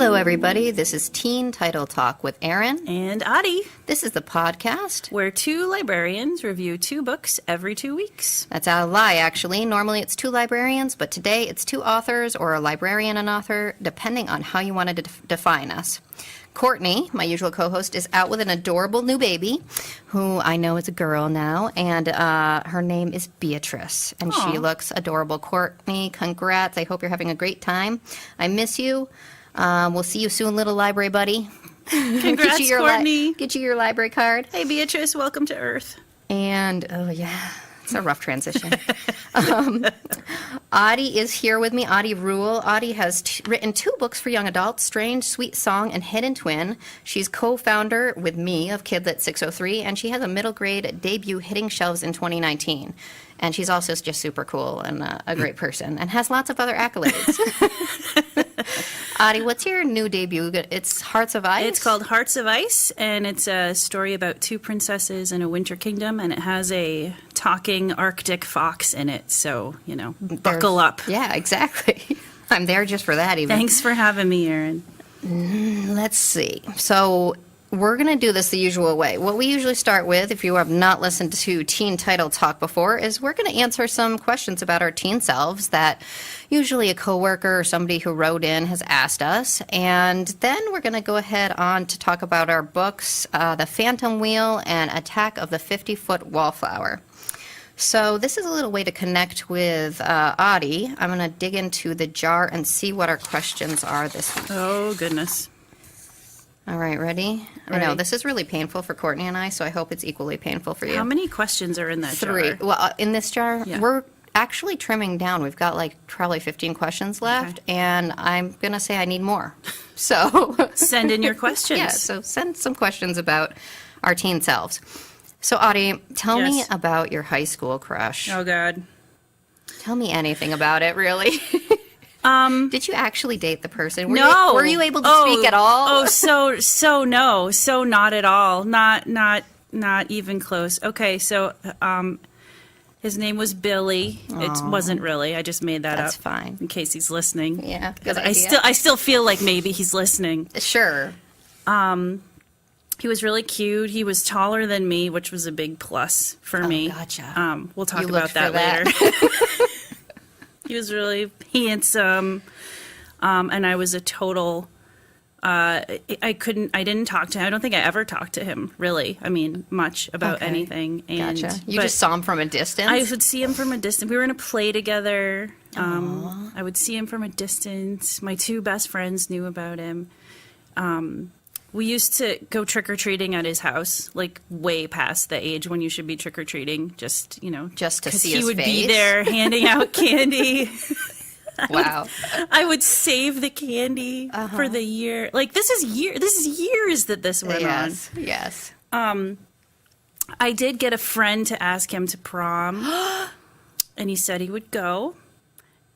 Hello, everybody. This is Teen Title Talk with Aaron. And Adi. This is the podcast where two librarians review two books every 2 weeks. That's a lie, actually. Normally it's two librarians, but today it's two authors or a librarian and author, depending on how you want to define us. Courtney, my usual co-host, is out with an adorable new baby, who I know is a girl now, and her name is Beatrice, and Aww. She looks adorable. Courtney, congrats. I hope you're having a great time. I miss you. We'll see you soon, little library buddy. Congrats, Courtney. Get you your library card. Hey, Beatrice, welcome to Earth. And, oh, yeah, it's a rough transition. Adi is here with me, Adi Rule. Adi has written two books for young adults, Strange Sweet Song and Hidden Twin. She's co-founder with me of Kidlit 603, and she has a middle grade debut hitting shelves in 2019. And she's also just super cool and a great person and has lots of other accolades. Adi, what's your new debut? It's Hearts of Ice? It's called Hearts of Ice, and it's a story about two princesses in a winter kingdom, and it has a talking Arctic fox in it. So, buckle up. Yeah, exactly. I'm there just for that even. Thanks for having me, Erin. Let's see. So we're going to do this the usual way. What we usually start with, if you have not listened to Teen Title Talk before, is we're going to answer some questions about our teen selves that usually a coworker or somebody who wrote in has asked us. And then we're going to go ahead on to talk about our books, The Phantom Wheel and Attack of the 50-Foot Wallflower. So this is a little way to connect with Adi. I'm going to dig into the jar and see what our questions are this week. Oh, goodness. All right, ready? Right. I know, this is really painful for Courtney and I, so I hope it's equally painful for you. How many questions are in that Three. jar? Well, in this jar, Yeah. we're actually trimming down. We've got probably 15 questions left, and I'm going to say I need more. So Send in your questions. yeah, so send some questions about our teen selves. So, Adi, tell me Yes. about your high school crush. Oh, God. Tell me anything about it, really. Did you actually date the person? No. Were you able to speak at all? Oh, so no. So not at all. Not even close. Okay, so his name was Billy. It wasn't really. I just made that That's up. fine. In case he's listening. Yeah, Because good I idea. still feel like maybe he's listening. Sure. He was really cute. He was taller than me, which was a big plus for me. Gotcha. We'll talk You about looked for that that. later. He was really handsome, and I was a total. I didn't talk to him. I don't think I ever talked to him really. I mean, much about Okay. anything. And Gotcha. You but just saw him from a distance? I would see him from a distance. We were in a play together. I would see him from a distance. My two best friends knew about him. We used to go trick-or-treating at his house, like way past the age when you should be trick-or-treating, just to see he his would be face? there handing out candy. Wow. I would save the candy for the year. Like this is years that this went on. Yes. I did get a friend to ask him to prom, and he said he would go.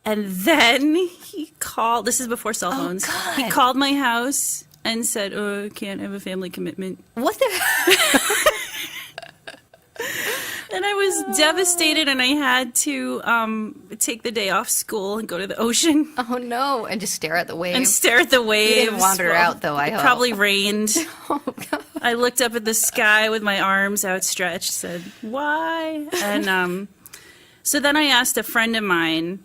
And then he called. This is before cell phones. God. He called my house and said, "Oh, I can't have a family commitment." What the? And I was devastated, and I had to take the day off school and go to the ocean Oh, no. And just stare at the waves. and stare at the waves. You didn't wander Well, out, though, I it hope. probably rained. Oh, God. I looked up at the sky with my arms outstretched, said, "Why?" And so then I asked a friend of mine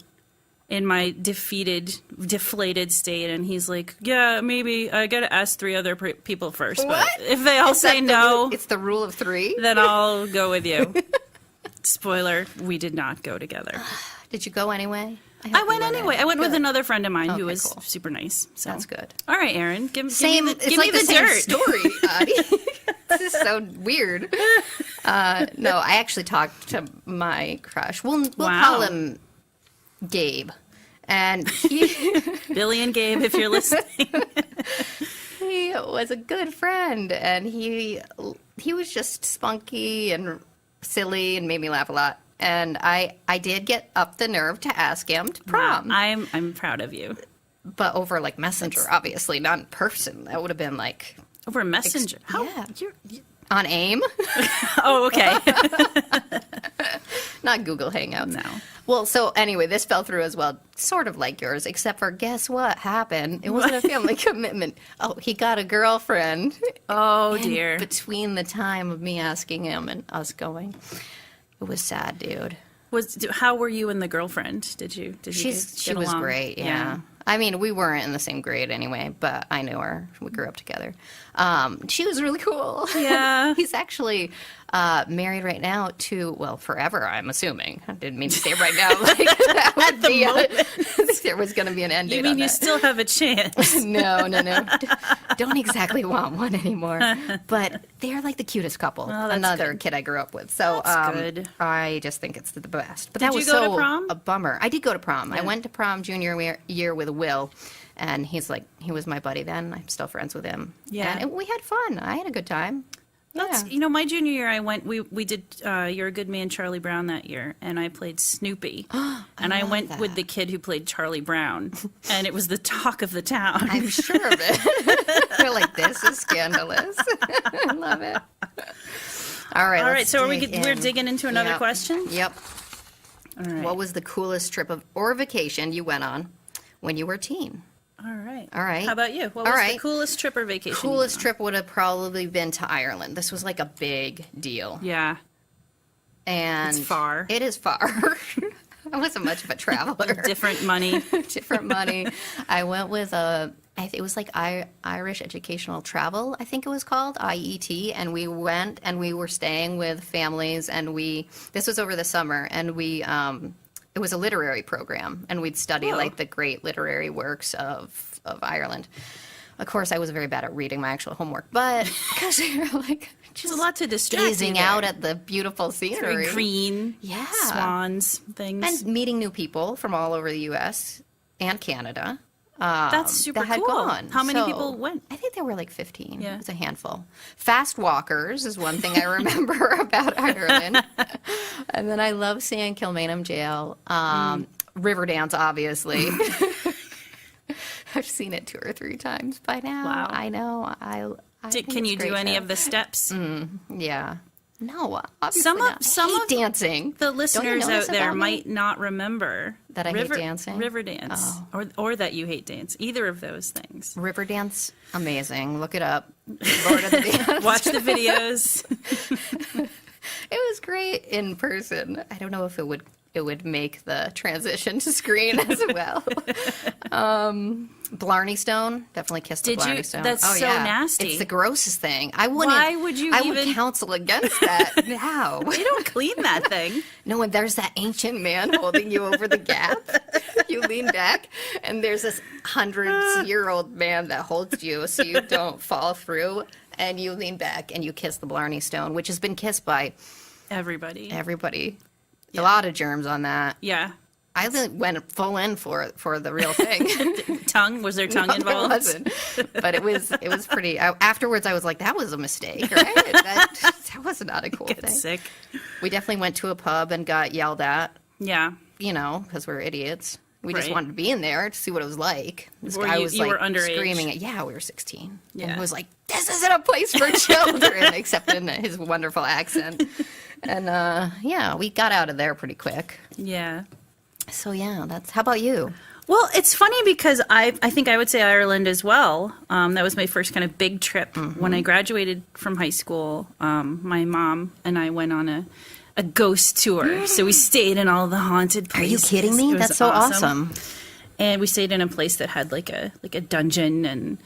in my deflated state, and he's like, "Yeah, maybe I got to ask 3 other people first. What? But if they all Is that say the no, rule- It's the rule of 3? then I'll go with you." Spoiler, we did not go together. Did you go anyway? I hope went you anyway. I went with Good. another friend of mine who Okay, was cool. super nice. So. That's good. All right, Aaron, give Same. me It's like the the same dirt. story, Adi. This is so weird. No, I actually talked to my crush. We'll Wow. call him Gabe. And Billy and Gabe, if you're listening. he was a good friend, and he was just spunky and silly and made me laugh a lot. And I did get up the nerve to ask him to prom. I'm proud of you. But over like Messenger, obviously, not in person. That would have been like Over Messenger. How? yeah. You're, on AIM. oh, okay. Not Google Hangouts. No. Well, so anyway, this fell through as well, sort of like yours, except for guess what happened? It wasn't a family commitment. Oh, he got a girlfriend. Oh, And dear. between the time of me asking him and us going, it was sad, dude. How were you and the girlfriend? Did you She get was along? great, yeah. I mean, we weren't in the same grade anyway, but I knew her. We grew up together. She was really cool. Yeah. He's actually married right now to, well, forever, I'm assuming. I didn't mean to say right now. Like, that would be there was going to be an end date You mean on you that. still have a chance? No. Don't exactly want one anymore. But they're like the cutest couple. Oh, that's Another good. kid I grew up with. So That's good. I just think it's the best. But Did that you was go to so prom? a bummer. I did go to prom. I Yeah. went to prom junior year with Will. And he was my buddy then. I'm still friends with him. Yeah. And we had fun. I had a good time. That's, Yeah. my junior year, I went. We did You're a Good Man, Charlie Brown that year, and I played Snoopy. And I love went that. with the kid who played Charlie Brown, and it was the talk of the town. I'm sure of it. They're like, this is scandalous. I love it. All right. All right, let's so we're dig digging into another Yep. question. Yep. All right. What was the coolest trip or vacation you went on when you were a teen? All right. All right. How about you? What All was the right. coolest trip or vacation? you Coolest went trip would have probably been to Ireland. This was like a big deal. on? Yeah. And It's far. It is far. I wasn't much of a traveler. Different money. Different money. I went with it was like Irish Educational Travel, I think it was called, IET, and we went and we were staying with families, and this was over the summer, and it was a literary program, and we'd study Whoa. like the great literary works of Ireland. Of course, I was very bad at reading my actual homework, but because you're like There's a lot to distract you gazing there. out at the beautiful scenery. Very green. Yeah. Swans, things. And meeting new people from all over the U.S. and Canada. That's super that had cool. gone. How many So, people went? I think there were like 15. Yeah. It was a handful. Fast walkers is one thing I remember about Ireland. And then I love seeing Kilmainham Jail. Riverdance, obviously. I've seen it 2 or 3 times by now. Wow. I know. I think Can it's you a great do any show. of the steps? Yeah. No, obviously Some of- not. some I hate of dancing. The Don't you listeners know out this there about me? might not remember That I hate dancing? River dance, or that you hate dance. Either of those things. Riverdance, amazing. Look it up. Lord of the Dance. Watch the videos. It was great in person. I don't know if it would make the transition to screen as well. Blarney Stone, definitely kissed the Did you- Blarney Stone. that's oh, so yeah. nasty. It's the grossest thing. I wouldn't. Why would you I even- would counsel against that now. You don't clean that thing. No, and there's that ancient man holding you over the gap. You lean back, and there's this 100-year-old man that holds you so you don't fall through. And you lean back and you kiss the Blarney Stone, which has been kissed by Everybody. everybody. Yeah. A lot of germs on that. Yeah. I went full in for the real thing. Tongue? Was there tongue No, involved? There wasn't, but it was pretty. Afterwards, I was like, that was a mistake, right? that was not a cool Get thing. sick. We definitely went to a pub and got yelled at, Yeah. because we're idiots. We just Right. wanted to be in there to see what it was like. This Were guy you- was you like were underage? screaming at, yeah, we were 16. And Yeah. he was like, this isn't a place for children, except in his wonderful accent. And we got out of there pretty quick. Yeah. So yeah, how about you? Well, it's funny because I think I would say Ireland as well. That was my first kind of big trip. Mm-hmm. When I graduated from high school, my mom and I went on a ghost tour. So we stayed in all the haunted Are places. you kidding me? It was That's so awesome. And we stayed in a place that had like a dungeon, and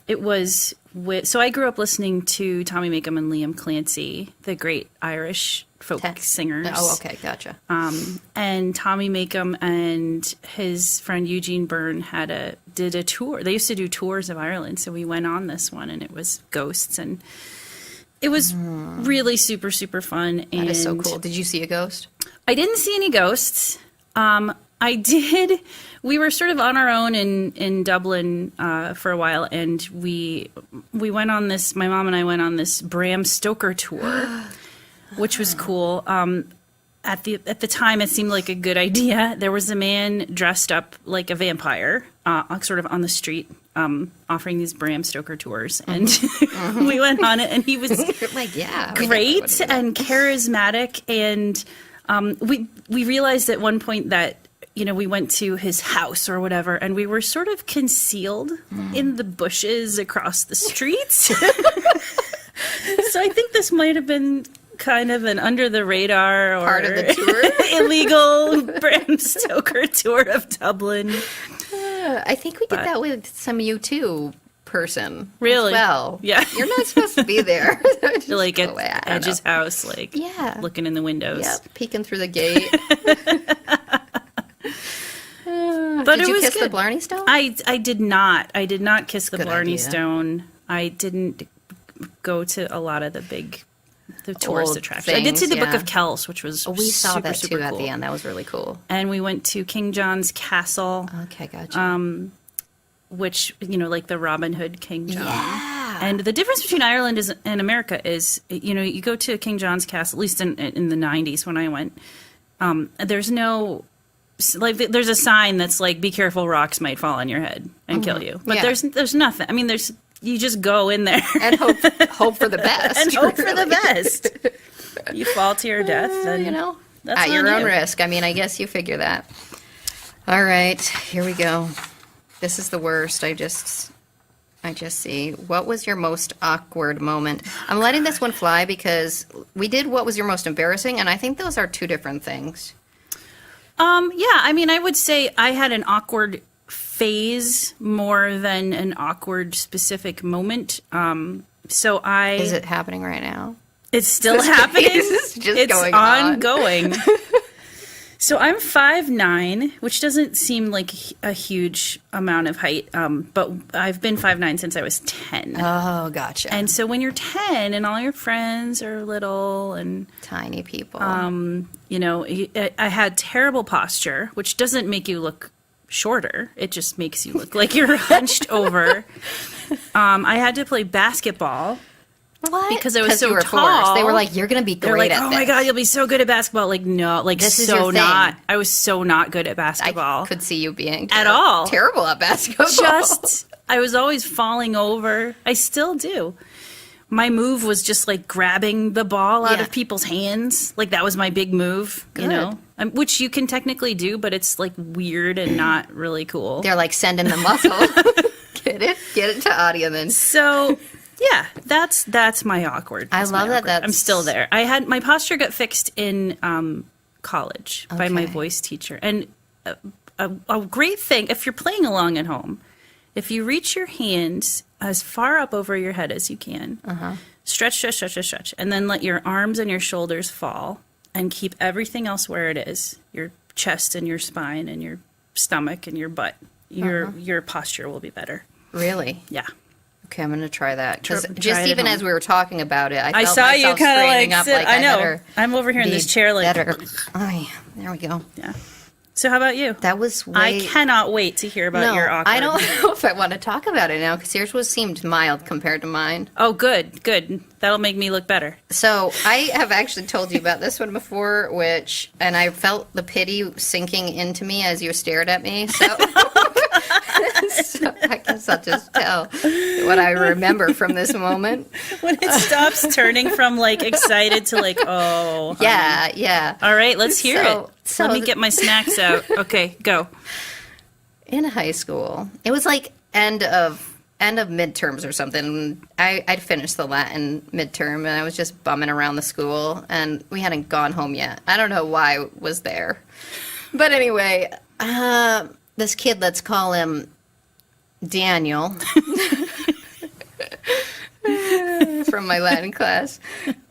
it was so I grew up listening to Tommy Makem and Liam Clancy, the great Irish folk singers. Oh, okay, gotcha. And Tommy Makem and his friend Eugene Byrne did a tour. They used to do tours of Ireland, so we went on this one, and it was ghosts, and it was really super, super fun. That is so cool. Did you see a ghost? I didn't see any ghosts. I did. We were sort of on our own in Dublin for a while, and we went on this. My mom and I went on this Bram Stoker tour, which was cool. At the time, it seemed like a good idea. There was a man dressed up like a vampire, sort of on the street, offering these Bram Stoker tours, and we went on it, and he was Like, yeah. great and charismatic, and We realized at one point that, we went to his house or whatever, and we were sort of concealed in the bushes across the streets. So I think this might have been kind of an under the radar or Part of the tour? illegal Bram Stoker tour of Dublin. I think we did that with some U2 person. Really? As well. Yeah. You're not supposed to be there. Just Like go at away. I don't Edge's know. house, like looking in the windows. Yep, peeking through the gate. But Did it you was kiss the good. Blarney Stone? I did not. I did not kiss the Good Blarney idea. Stone. I didn't go to a lot of the tourist Old attractions. I did things, see the Book yeah. of Kells, which was We saw super, that super too cool. at the end. That was really cool. And we went to King John's Castle, Okay, gotcha. which, like the Robin Hood King John. Yeah. And the difference between Ireland and America is, you go to King John's Castle, at least in the 90s when I went, there's no, like, there's a sign that's like, be careful, rocks might fall on your head and kill you. But Yeah. there's nothing. I mean, you just go in there And hope for the best. and hope for the really. best. You fall to your death, then, that's at on your own you. risk. I mean, I guess you figure that. All right, here we go. This is the worst. I just see. What was your most awkward moment? I'm letting this one fly because we did what was your most embarrassing, and I think those are two different things. Yeah, I mean, I would say I had an awkward phase more than an awkward specific moment. Is it happening right now? It's still This happening. phase is just It's going on. ongoing. So I'm 5'9", which doesn't seem like a huge amount of height, but I've been 5'9" since I was 10. Oh, gotcha. And so when you're 10 and all your friends are little and, Tiny people. I had terrible posture, which doesn't make you look shorter. It just makes you look like you're hunched over. I had to play basketball. What? because I was so you were tall. forced. They were like, "You're going to be They're great like, at oh this." my God, you'll be so good at basketball. Like, no, like This is so your thing. not. I was so not good at I basketball. could see you being At all. terrible at basketball. I was always falling over. I still do. My move was just like grabbing the ball out Yeah. of people's hands. Like that was my big move, Good. which you can technically do, but it's like weird and not really cool. They're like sending the muscle. Get it to audio then. So, yeah, that's my awkward. I That's my love that awkward. that's- I'm still there. I had my posture got fixed in college by my Okay. voice teacher, and a great thing if you're playing along at home, if you reach your hands as far up over your head as you can, stretch, and then let your arms and your shoulders fall, and keep everything else where it is: your chest and your spine and your stomach and your butt. Your posture will be better. Really? Yeah. Okay, I'm going to try that. Because Try just it at even home. as we were talking about it, I felt saw you myself kind of straightening like up sit. like I know. better I'm over here in be this chair like. better. Ay, there we go. Yeah. So how about you? That was I way... cannot wait to hear about no, your awkward. I don't know if I want to talk about it now because yours seemed mild compared to mine. Oh, good. That'll make me look better. So I have actually told you about this one before, and I felt the pity sinking into me as you stared at me. So, so I guess I'll just tell what I remember from this moment. When it stops turning from like excited to like, oh. Yeah. All right, let's hear So- it. so Let me the- get my snacks out. Okay, go. In high school, it was like end of midterms or something. I'd finished the Latin midterm and I was just bumming around the school and we hadn't gone home yet. I don't know why I was there. But anyway, this kid, let's call him Daniel from my Latin class,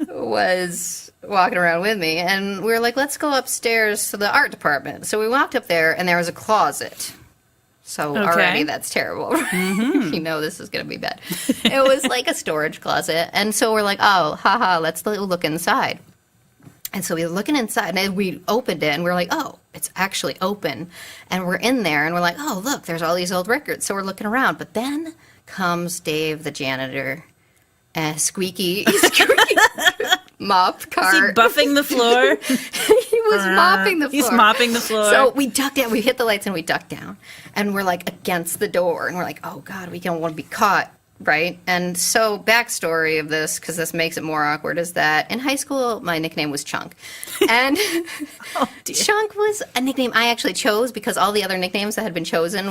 was walking around with me and we were like, let's go upstairs to the art department. So we walked up there and there was a closet. So Okay. already that's terrible. You know this is going to be bad. It was like a storage closet. And so we're like, oh, haha, let's look inside. And so we were looking inside and we opened it and we're like, oh, it's actually open. And we're in there and we're like, oh, look, there's all these old records. So we're looking around. But then comes Dave, the janitor, and squeaky mop Is he cart. buffing the floor? He was mopping the floor. He's mopping the floor. So we ducked down. We hit the lights and we ducked down. And we're like against the door. And we're like, oh, God, we don't want to be caught right? And so backstory of this, because this makes it more awkward, is that in high school, my nickname was Chunk. And Oh, dear. Chunk was a nickname I actually chose because all the other nicknames that had been chosen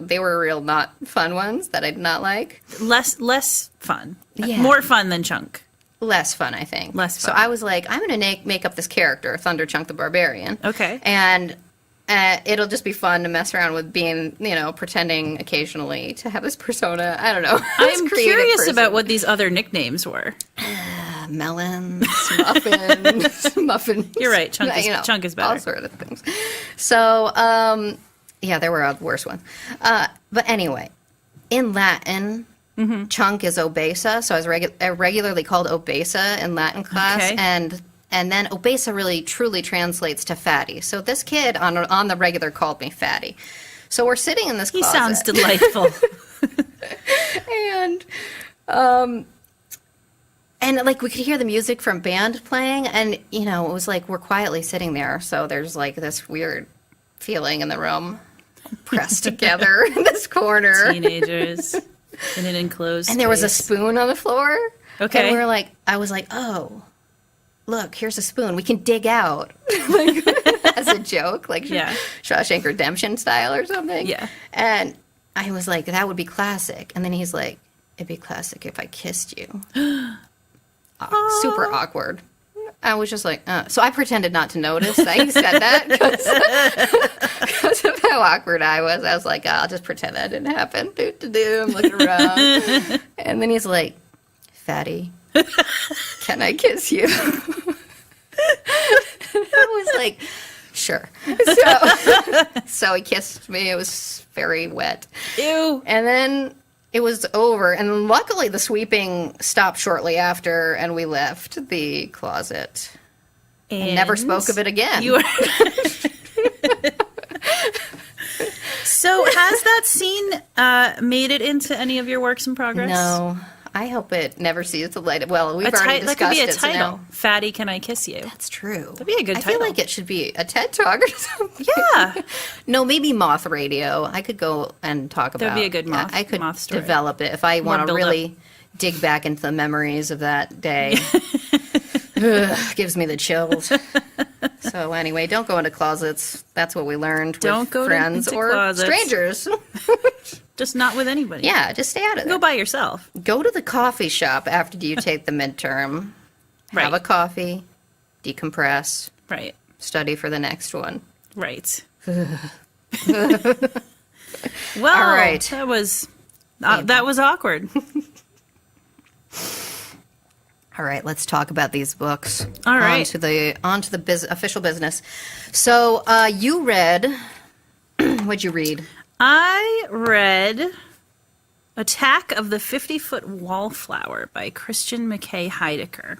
they were real not fun ones that I did not like. Less fun. Yeah. More fun than Chunk. Less fun, I think. Less So fun. I was like, I'm going to make up this character, Thunder Chunk the Barbarian. Okay. And it'll just be fun to mess around with being, pretending occasionally to have this persona. I don't know. I'm curious about what these other nicknames were. Melons, muffins. You're right. Chunk is better. All sort of things. So, yeah, there were worse ones. But anyway, in Latin, Chunk is obesa. So I was regularly called obesa in Latin class. Okay. And then obesa really truly translates to fatty. So this kid on the regular called me fatty. So we're sitting in this He closet. sounds delightful. And like we could hear the music from band playing, and it was like we're quietly sitting there. So there's like this weird feeling in the room, pressed together in this corner. Teenagers in an enclosed And there was a space. spoon on the floor. Okay. And I was like, oh, look, here's a spoon. We can dig out. As a joke, like Yeah. Shawshank Redemption style or something. Yeah. And I was like, that would be classic. And then he's like, it'd be classic if I kissed you. Super awkward. I was just like, So I pretended not to notice that he said that because of how awkward I was. I was like, I'll just pretend that didn't happen. I'm looking around. And then he's like, fatty, can I kiss you? I was like, sure. So he kissed me. It was very wet. Ew. And then it was over. And luckily the sweeping stopped shortly after and we left the closet. And never spoke of it again. You are... So has that scene made it into any of your works in progress? No. I hope it never sees the light. Well, we've already that discussed could be a it. So title. now- Fatty, can I kiss you? That's true. That'd be a good I feel title. like it should be a TED Talk or something. Yeah. No, maybe Moth Radio. I could go and talk about. That'd be a good moth- I could moth story. develop it if I want to build really dig back into the memories of that day. Ugh, gives me the chills. So anyway, don't go into closets. That's what we learned Don't with go friends into or closets. strangers. Just not with anybody. Yeah, just stay out of Go there. by yourself. Go to the coffee shop after you take the midterm. Right. Have a coffee, decompress, Right. study for the next one. Right. Well, All right. that was awkward. All right, let's talk about these books. All right. On to the official business. So you read. What'd you read? I read Attack of the 50-Foot Wallflower by Christian McKay Heidecker.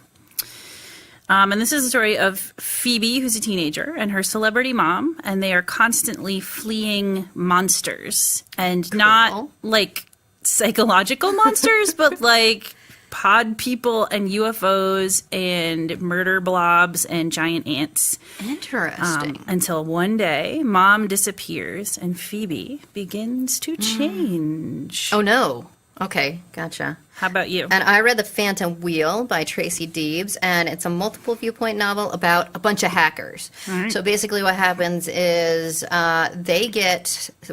And this is a story of Phoebe, who's a teenager, and her celebrity mom, and they are constantly fleeing monsters. And not like psychological monsters, but like pod people and UFOs and murder blobs and giant ants. Interesting. Until one day, mom disappears and Phoebe begins to change. Oh no. Okay, gotcha. How about you? And I read The Phantom Wheel by Tracy Deebs, and it's a multiple viewpoint novel about a bunch of hackers. So basically what happens is they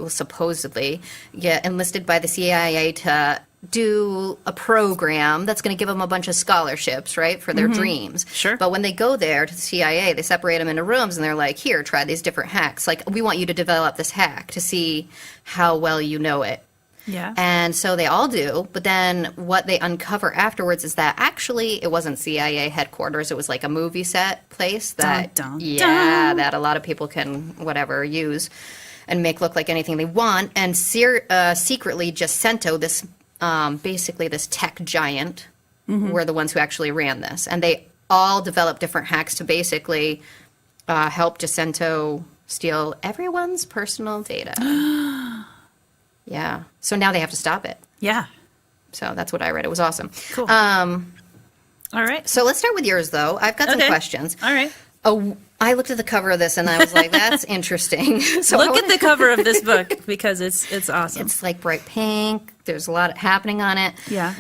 supposedly get enlisted by the CIA to do a program that's going to give them a bunch of scholarships, right, for their dreams. Sure. But when they go there to the CIA, they separate them into rooms, and they're like, here, try these different hacks. Like, we want you to develop this hack to see how well you know it. Yeah. And so they all do, but then what they uncover afterwards is that actually it wasn't CIA headquarters. It was like a movie set place that, Dun, dun, yeah, dun. that a lot of people can use and make look like anything they want. And secretly, Jacinto, this basically this tech giant, were the ones who actually ran this, and they all developed different hacks to basically help Jacinto steal everyone's personal data. Yeah. So now they have to stop it. Yeah. So that's what I read. It was awesome. Cool. All right. So let's start with yours, though. I've got some Okay. questions. All right. I looked at the cover of this and I was like, that's interesting. So Look at the cover of this book because it's awesome. It's like bright pink. There's a lot happening on it. Yeah.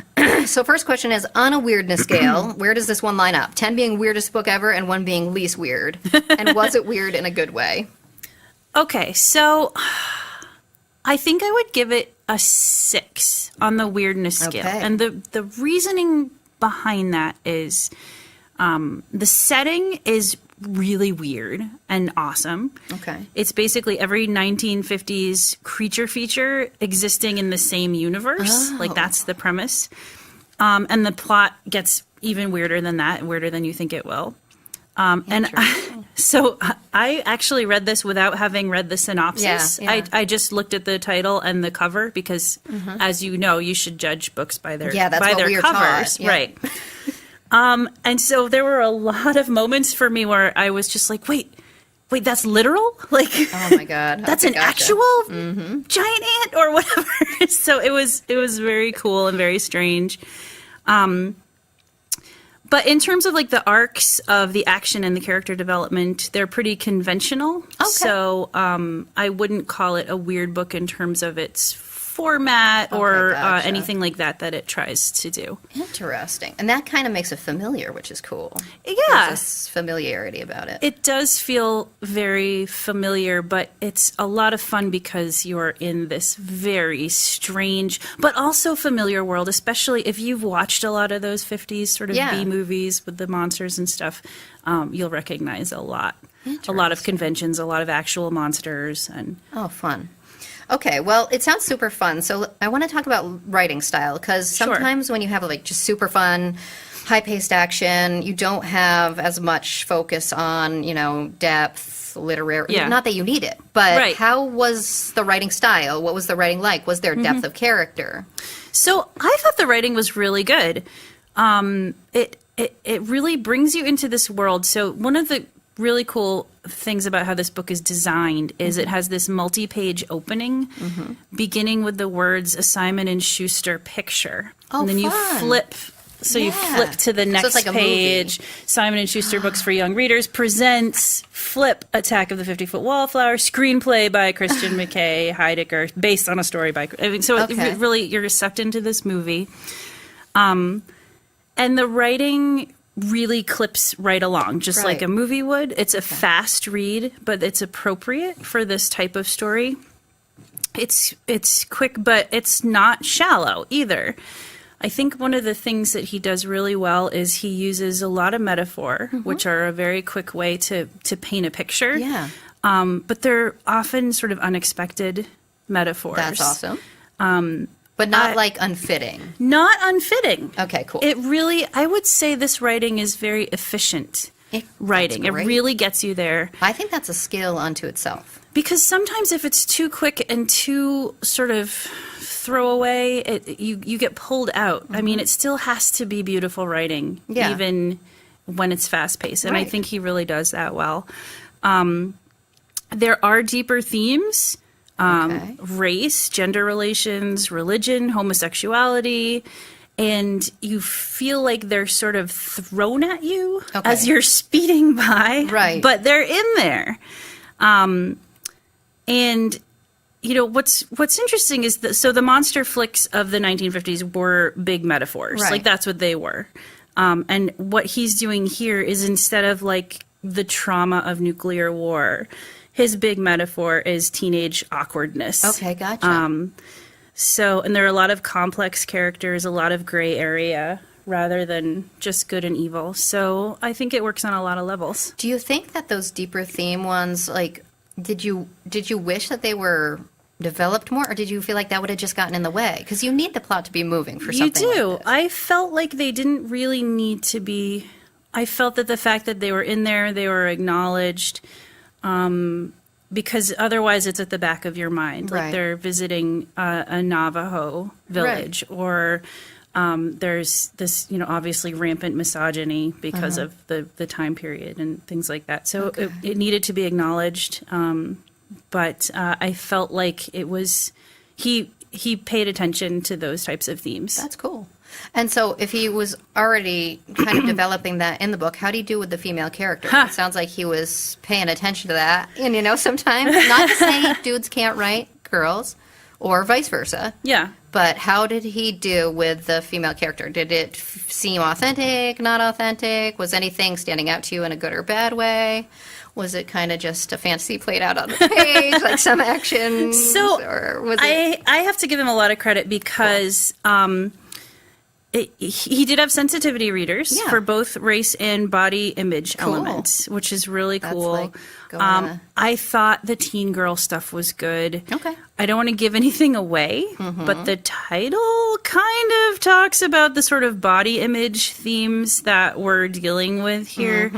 So first question is, on a weirdness scale, where does this one line up? 10 being weirdest book ever and 1 being least weird. And was it weird in a good way? Okay, so I think I would give it a 6 on the weirdness scale. Okay. And the reasoning behind that is the setting is really weird and awesome. Okay. It's basically every 1950s creature feature existing in the same universe. Oh. Like, that's the premise. And the plot gets even weirder than that, weirder than you think it will. So I actually read this without having read the synopsis. Yeah. I just looked at the title and the cover because, as you know, you should judge books by their Yeah, that's by what their we were covers, taught. Yeah. right? And so there were a lot of moments for me where I was just like, wait, that's literal? Like, Oh my God. that's Okay, an gotcha. actual giant ant or whatever. So it was very cool and very strange. But in terms of like the arcs of the action and the character development, they're pretty conventional. Okay. So I wouldn't call it a weird book in terms of its format or gotcha. anything like that it tries to do. Interesting. And that kind of makes it familiar, which is cool. Yeah. There's this familiarity about it. It does feel very familiar, but it's a lot of fun because you're in this very strange, but also familiar world, especially if you've watched a lot of those 50s sort of Yeah. B movies with the monsters and stuff. You'll recognize a lot of Interesting. conventions, a lot of actual monsters. And Oh, fun. Okay, well, it sounds super fun. So I want to talk about writing style because Sure. sometimes when you have like just super fun, high-paced action, you don't have as much focus on, depth, literary. Yeah. Not that you need it, but Right. how was the writing style? What was the writing like? Was there depth of character? So I thought the writing was really good. It really brings you into this world. So one of the really cool things about how this book is designed is it has this multi-page opening beginning with the words "A Simon and Schuster picture." Oh, and then you fun. flip. So you Yeah. flip to the So next it's like a page. Simon and Schuster Books for Young Readers presents Flip, Attack of the 50-Foot Wallflower, screenplay by Christian McKay Heidecker, based on a story by. So Okay. it really, you're sucked into this movie. And the writing really clips right along, just like Right. a movie would. It's a fast read, but it's appropriate for this type of story. It's quick, but it's not shallow either. I think one of the things that he does really well is he uses a lot of metaphor, which are a very quick way to paint a picture. Yeah. But they're often sort of unexpected metaphors. That's awesome. But not like unfitting. Not unfitting. Okay, cool. It really, I would say this writing is very efficient writing. It that's great. really gets you there. I think that's a skill unto itself. Because sometimes if it's too quick and too sort of throwaway, you get pulled out. I mean, it still has to be beautiful writing, Yeah. even when it's fast paced. And I Right. think he really does that well. There are deeper themes. Okay. Race, gender relations, religion, homosexuality, and you feel like they're sort of thrown at you Okay. as you're speeding by. Right. But they're in there. And what's interesting is that so the monster flicks of the 1950s were big metaphors. Right. Like that's what they were. And what he's doing here is instead of like the trauma of nuclear war, his big metaphor is teenage awkwardness. Okay, gotcha. So, and there are a lot of complex characters, a lot of gray area, rather than just good and evil. So I think it works on a lot of levels. Do you think that those deeper theme ones, like, did you wish that they were developed more, or did you feel like that would have just gotten in the way? Because you need the plot to be moving for You something do. like this. I felt like they didn't really need to be. I felt that the fact that they were in there, they were acknowledged, because otherwise it's at the back of your mind. Like Right. they're visiting a Navajo village, or there's this, obviously rampant misogyny because of the time period and things like that. So it needed to be acknowledged. But I felt like it was he paid attention to those types of themes. That's cool. And so if he was already kind of developing that in the book, how do you do with the female character? It sounds like he was paying attention to that. And, sometimes, not to say dudes can't write girls or vice versa. Yeah. But how did he do with the female character? Did it seem authentic, not authentic? Was anything standing out to you in a good or bad way? Was it kind of just a fantasy played out on the page, like some action? So or was it... I have to give him a lot of credit because he did have sensitivity readers for both race and body image elements, which is really cool. Like going I thought the teen girl stuff was good. Okay. I don't want to give anything away, but the title kind of talks about the sort of body image themes that we're dealing with here.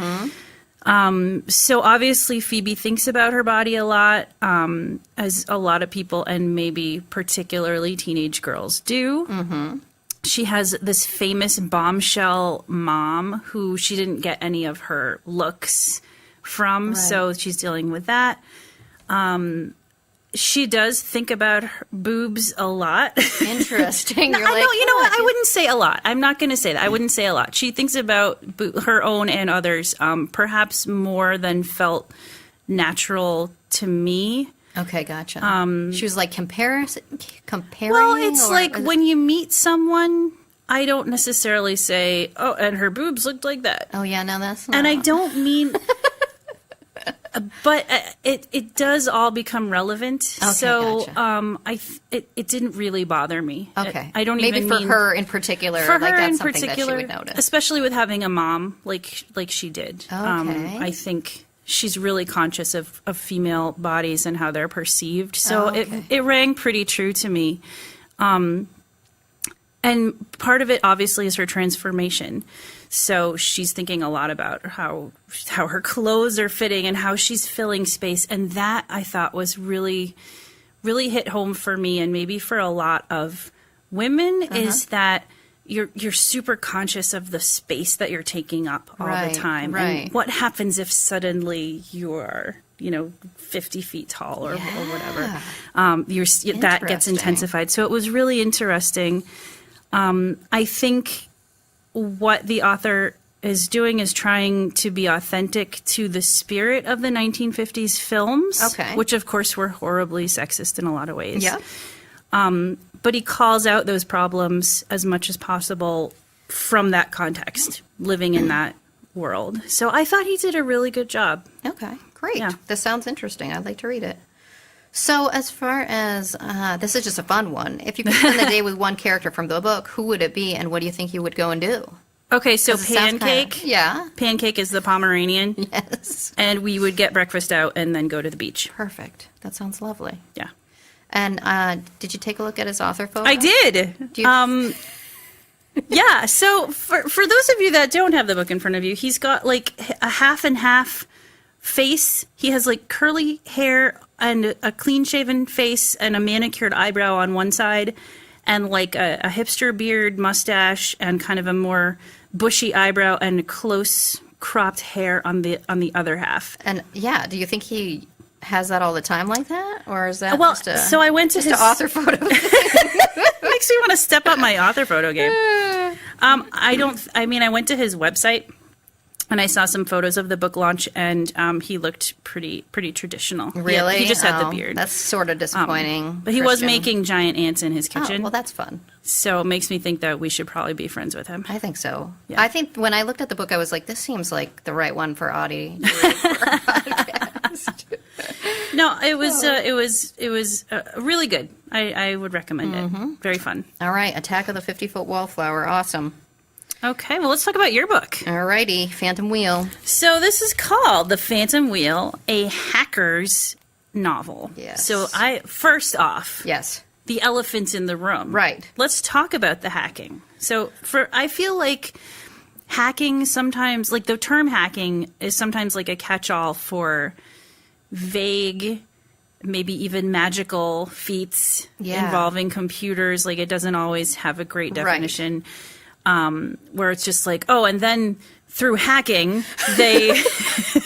So obviously Phoebe thinks about her body a lot, as a lot of people, and maybe particularly teenage girls do. She has this famous bombshell mom who she didn't get any of her looks from, so she's dealing with that. She does think about her boobs a lot. Interesting. No, You're like, you know what? I wouldn't say a lot. I'm not going to say that. I wouldn't say a lot. She thinks about her own and others, perhaps more than felt natural to me. Okay, gotcha. She was like comparing. Well, it's like when you meet someone, I don't necessarily say, "Oh, and her boobs looked like that." Oh yeah, no, that's not. And I don't mean. But it does all become relevant. Okay, so gotcha. It didn't really bother me. Okay, I don't maybe even for mean, her in particular. for like her that's in something particular, that she would notice. especially with having a mom like she did. Okay. I think she's really conscious of female bodies and how they're perceived. So it rang pretty true to me. And part of it obviously is her transformation. So she's thinking a lot about how her clothes are fitting and how she's filling space. And that I thought was really, really hit home for me, and maybe for a lot of women, is that you're super conscious of the space that you're taking up all the time. Right. And what happens if suddenly you're 50 feet tall or whatever. That gets intensified. So it was really interesting. I think what the author is doing is trying to be authentic to the spirit of the 1950s films, which of course were horribly sexist in a lot of ways. Yeah. But he calls out those problems as much as possible from that context, living in that world. So I thought he did a really good job. Okay, great. Yeah. This sounds interesting. I'd like to read it. So as far as, this is just a fun one. If you could spend the day with one character from the book, who would it be, and what do you think you would go and do? Okay, so 'Cause it sounds Pancake. yeah. Pancake is the Pomeranian. Yes. And we would get breakfast out and then go to the beach. Perfect. That sounds lovely. Yeah. And did you take a look at his author photo? I did. Yeah, so for those of you that don't have the book in front of you, he's got like a half and half face. He has like curly hair and a clean-shaven face and a manicured eyebrow on one side, and like a hipster beard, mustache, and kind of a more bushy eyebrow and close cropped hair on the other half. And yeah, do you think he has that all the time like that, or is that Well, just a, so I went to his author photo? Makes me want to step up my author photo game. I went to his website and I saw some photos of the book launch, and he looked pretty traditional. Really? He just had the beard. That's sort of disappointing. But he was Christian. making giant ants in his kitchen. Oh, well, that's fun. So it makes me think that we should probably be friends with him. I think so. Yeah. I think when I looked at the book, I was like, this seems like the right one for Audie to read for our podcast. No, it was really good. I would recommend it. Very fun. All right, Attack of the 50-Foot Wallflower. Awesome. Okay, well, let's talk about your book. All righty, Phantom Wheel. So this is called The Phantom Wheel, a hacker's novel. Yes. So first off, Yes. the elephant in the room. Right. Let's talk about the hacking. So I feel like hacking sometimes, like the term hacking is sometimes like a catch-all for vague, maybe even magical feats involving computers. Like it doesn't always have a great definition. Where it's just like, oh, and then through hacking, they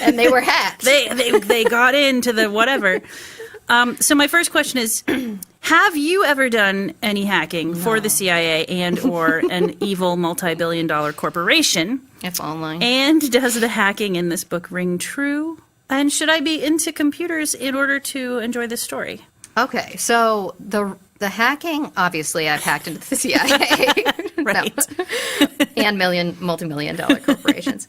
And they were hacked. they got into the whatever. So my first question is, Have you ever done any hacking for the CIA and or an evil multi-billion-dollar corporation? If only. And does the hacking in this book ring true? And should I be into computers in order to enjoy this story? Okay, so the hacking, obviously, I've hacked into the CIA. Right. And multi-million dollar corporations.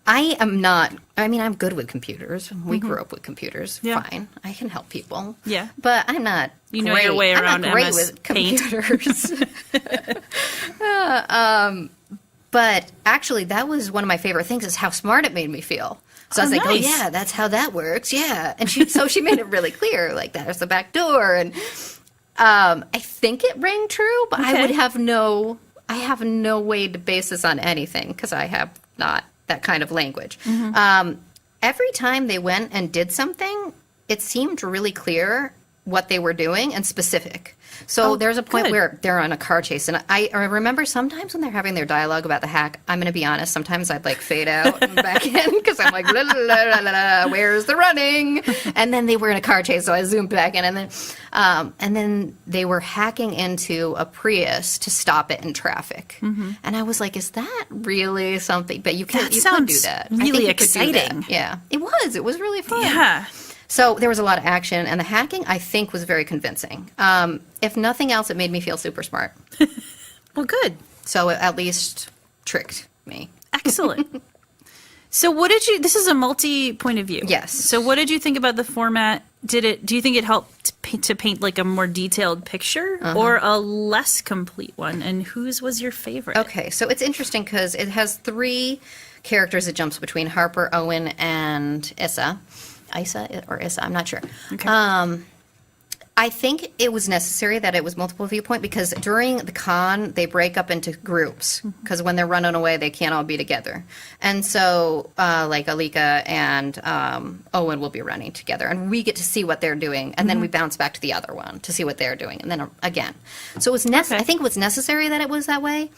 I am not, I mean, I'm good with computers. We grew up with computers. Yeah. Fine. I can help people. Yeah. But I'm not You know your way around I'm not great MS with Paint. computers. But actually, that was one of my favorite things is how smart it made me feel. So I was like, nice. oh, yeah, that's how that works. Yeah. And she made it really clear, like, there's the back door. And I think it rang true, but I have no way to base this on anything because I have not that kind of language. Every time they went and did something, it seemed really clear what they were doing and specific. So there's a point where they're on a car chase, and I remember sometimes when they're having their dialogue about the hack, I'm going to be honest, sometimes I'd like fade out and back in because I'm like, la, la, la, la, la, la, where's the running? And then they were in a car chase, so I zoomed back in, and then they were hacking into a Prius to stop it in traffic. And I was like, is that really something? But you could do that. I think really you could do that. exciting. Yeah, it was. It was really fun. Yeah. So there was a lot of action, and the hacking, I think, was very convincing. If nothing else, it made me feel super smart. Well, good. So it at least tricked me. Excellent. So what did you, this is a multi-point of view. Yes. So what did you think about the format? Do you think it helped to paint like a more detailed picture or a less complete one? And whose was your favorite? Okay, so it's interesting because it has 3 characters it jumps between, Harper, Owen, and Issa. Isa or Issa, I'm not sure. Okay. I think it was necessary that it was multiple viewpoint because during the con, they break up into groups because when they're running away, they can't all be together. And so, like Alika and Owen will be running together, and we get to see what they're doing, and then we bounce back to the other one to see what they're doing, and then again. So it was I think it was necessary that it was that way.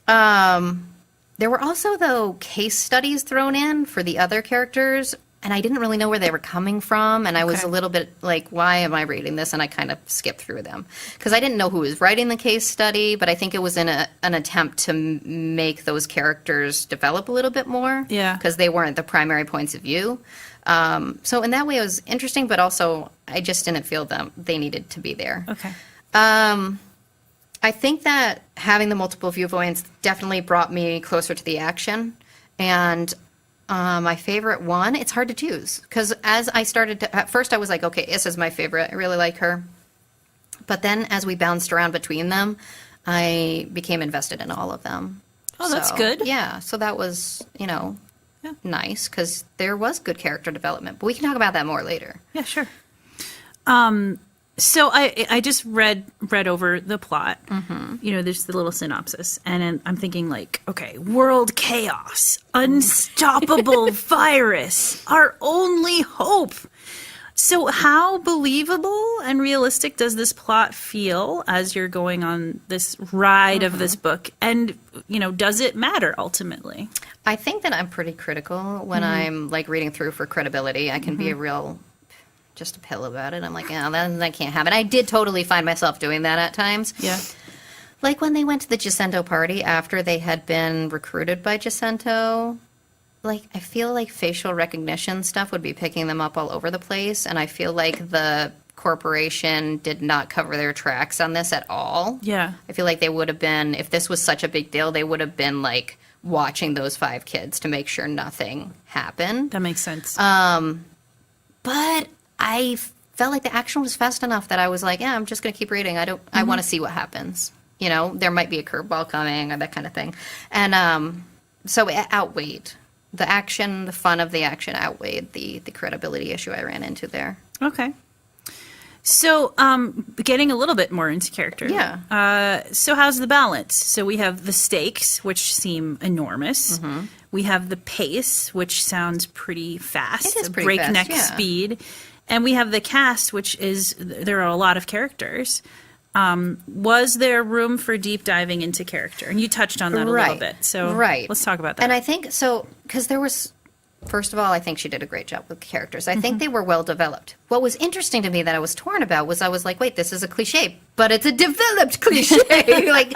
There were also, though, case studies thrown in for the other characters. And I didn't really know where they were coming from, and I was a little bit like, why am I reading this? And I kind of skipped through them. Because I didn't know who was writing the case study, but I think it was in an attempt to make those characters develop a little bit more. Yeah. Because they weren't the primary points of view. So in that way, it was interesting, but also I just didn't feel they needed to be there. Okay. I think that having the multiple viewpoints definitely brought me closer to the action. And my favorite one, it's hard to choose because as I started to, at first I was like, okay, Issa's my favorite. I really like her. But then as we bounced around between them, I became invested in all of them. Oh, that's good. Yeah. So that was, nice because there was good character development. But we can talk about that more later. Yeah, sure. So I just read over the plot. There's the little synopsis, and I'm thinking like, okay, world chaos, unstoppable virus, our only hope. So how believable and realistic does this plot feel as you're going on this ride of this book? And, does it matter ultimately? I think that I'm pretty critical when I'm like reading through for credibility. I can be just a pill about it. I'm like, yeah, that can't happen. I did totally find myself doing that at times. Yeah. Like when they went to the Jacinto party after they had been recruited by Jacinto, like I feel like facial recognition stuff would be picking them up all over the place. And I feel like the corporation did not cover their tracks on this at all. Yeah. I feel like they would have been, if this was such a big deal, they would have been like watching those 5 kids to make sure nothing happened. That makes sense. But I felt like the action was fast enough that I was like, yeah, I'm just going to keep reading. I want to see what happens. There might be a curveball coming or that kind of thing. And so it outweighed the action, the fun of the action outweighed the credibility issue I ran into there. Okay. So, getting a little bit more into character. Yeah. So how's the balance? So we have the stakes, which seem enormous. We have the pace, which sounds pretty fast. It is pretty breakneck fast, yeah. speed. And we have the cast, which is, there are a lot of characters. Was there room for deep diving into character? And you touched on that a little bit. So let's talk about that. And I think so, because there was First of all, I think she did a great job with characters. I think they were well developed. What was interesting to me that I was torn about was I was like, wait, this is a cliche, but it's a developed cliche. Like,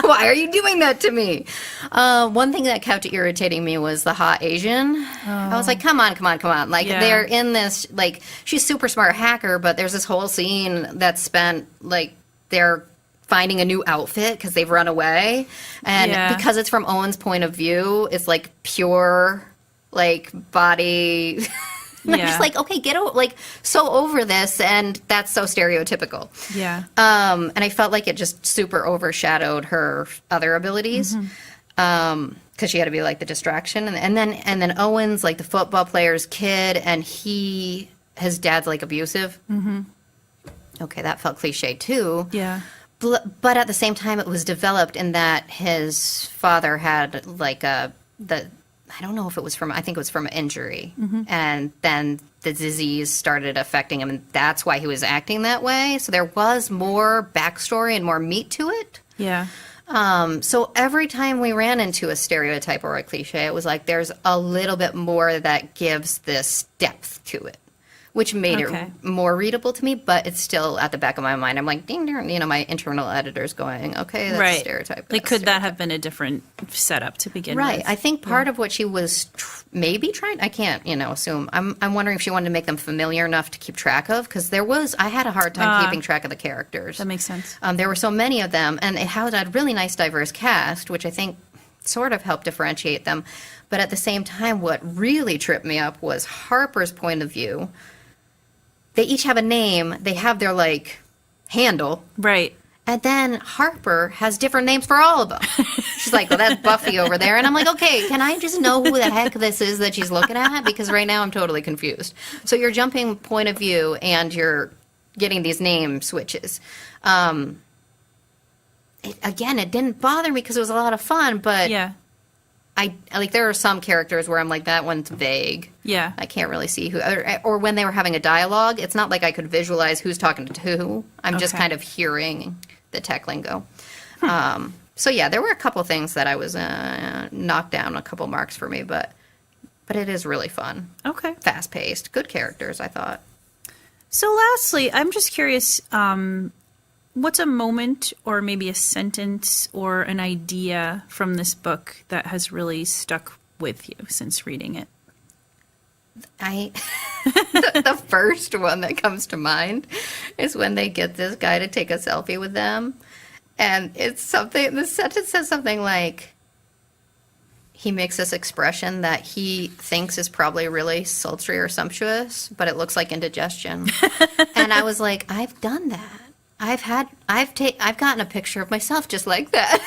why are you doing that to me? One thing that kept irritating me was the hot Asian. I was like, come on. Like, Yeah. they're in this, like, she's super smart hacker, but there's this whole scene that's spent, like, they're finding a new outfit because they've run away. And Yeah. because it's from Owen's point of view, it's, like, pure, like, body. I'm Yeah. just like, okay, like, so over this, and that's so stereotypical. Yeah. And I felt like it just super overshadowed her other abilities. Because she had to be like the distraction, and then Owen's like the football player's kid, and his dad's like abusive. Okay, that felt cliche too. Yeah. But at the same time, it was developed in that his father had like I don't know if it was I think it was from an injury. And then the disease started affecting him, and that's why he was acting that way. So there was more backstory and more meat to it. Yeah. So every time we ran into a stereotype or a cliche, it was like there's a little bit more that gives this depth to it, which made Okay. it more readable to me, but it's still at the back of my mind. I'm like, ding, ding, my internal editor's going, okay, that's a Right. stereotype. Like, that's a could that stereotype. have been a different setup to begin Right. with? I think part of what she was maybe trying, I can't, assume. I'm wondering if she wanted to make them familiar enough to keep track of, because I had a hard time keeping track of the characters. That makes sense. There were so many of them, and it had a really nice diverse cast, which I think sort of helped differentiate them. But at the same time, what really tripped me up was Harper's point of view. They each have a name, they have their, like, handle, Right. and then Harper has different names for all of them. She's like, well, that's Buffy over there. And I'm like, okay, can I just know who the heck this is that she's looking at? Because right now I'm totally confused. So you're jumping point of view and you're getting these name switches. It didn't bother me because it was a lot of fun, but Yeah. I like there are some characters where I'm like, that one's vague. Yeah. I can't really see who, or when they were having a dialogue, it's not like I could visualize who's talking to who. I'm just Okay. kind of hearing the tech lingo. So yeah, there were a couple things that I was knocked down a couple marks for me, but it is really fun, Okay. fast paced, good characters. I thought. So lastly, I'm just curious, what's a moment or maybe a sentence or an idea from this book that has really stuck with you since reading it? The first one that comes to mind is when they get this guy to take a selfie with them, and it's something. The sentence says something like, he makes this expression that he thinks is probably really sultry or sumptuous, but it looks like indigestion. And I was like, I've done that. I've gotten a picture of myself just like that.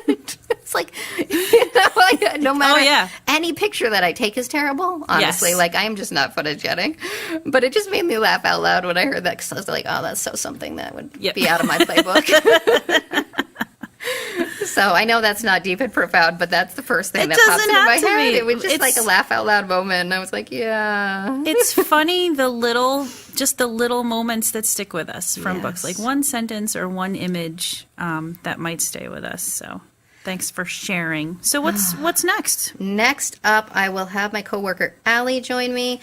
It's like, like, no matter, yeah. any picture that I take is terrible, honestly. Yes. Like, I am just not photogenic. But it just made me laugh out loud when I heard that, because I was like, oh, that's so something that would Yep. be out of my playbook. So I know that's not deep and profound, but that's the first thing It that pops doesn't into my have to head. be. It was just like a It's- laugh out loud moment, and I was like, yeah. It's funny, the little moments that stick with us from books, Yes. like one sentence or one image that might stay with us. So thanks for sharing. So what's next? Next up, I will have my coworker Allie join me.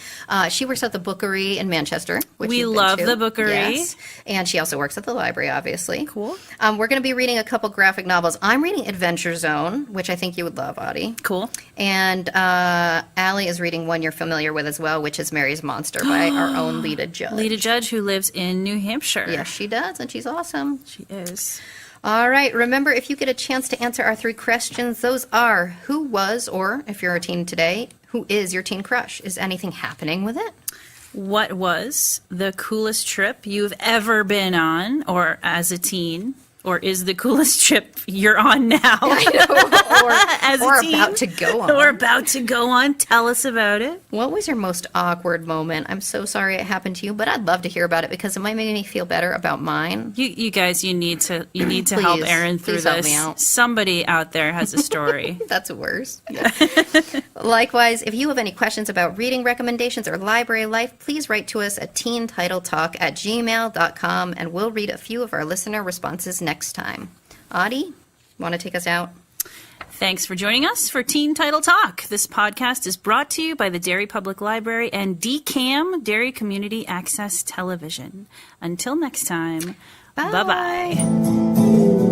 She works at the Bookery in Manchester, which We you've been love to. the Bookery. Yes. And she also works at the library, obviously. Cool. We're going to be reading a couple graphic novels. I'm reading Adventure Zone, which I think you would love, Audie. Cool. And Allie is reading one you're familiar with as well, which is Mary's Monster by our own Lita Judge. Lita Judge, who lives in New Hampshire. Yes, she does, and she's awesome. She is. All right, remember, if you get a chance to answer our 3 questions, those are, who was, or if you're a teen today, who is your teen crush? Is anything happening with it? What was the coolest trip you've ever been on, or as a teen? Or is the coolest trip you're on now? or As a or teen? about to go on. Or about to go on? Tell us about it. What was your most awkward moment? I'm so sorry it happened to you, but I'd love to hear about it because it might make me feel better about mine. You guys, you need to help Please, Erin through please help this. me out. Somebody out there has a story. That's worse. Yeah. Likewise, if you have any questions about reading recommendations or library life, please write to us at teentitletalk@gmail.com, and we'll read a few of our listener responses next time. Audie, want to take us out? Thanks for joining us for Teen Title Talk. This podcast is brought to you by the Derry Public Library and DCAM, Derry Community Access Television. Until next time, bye-bye.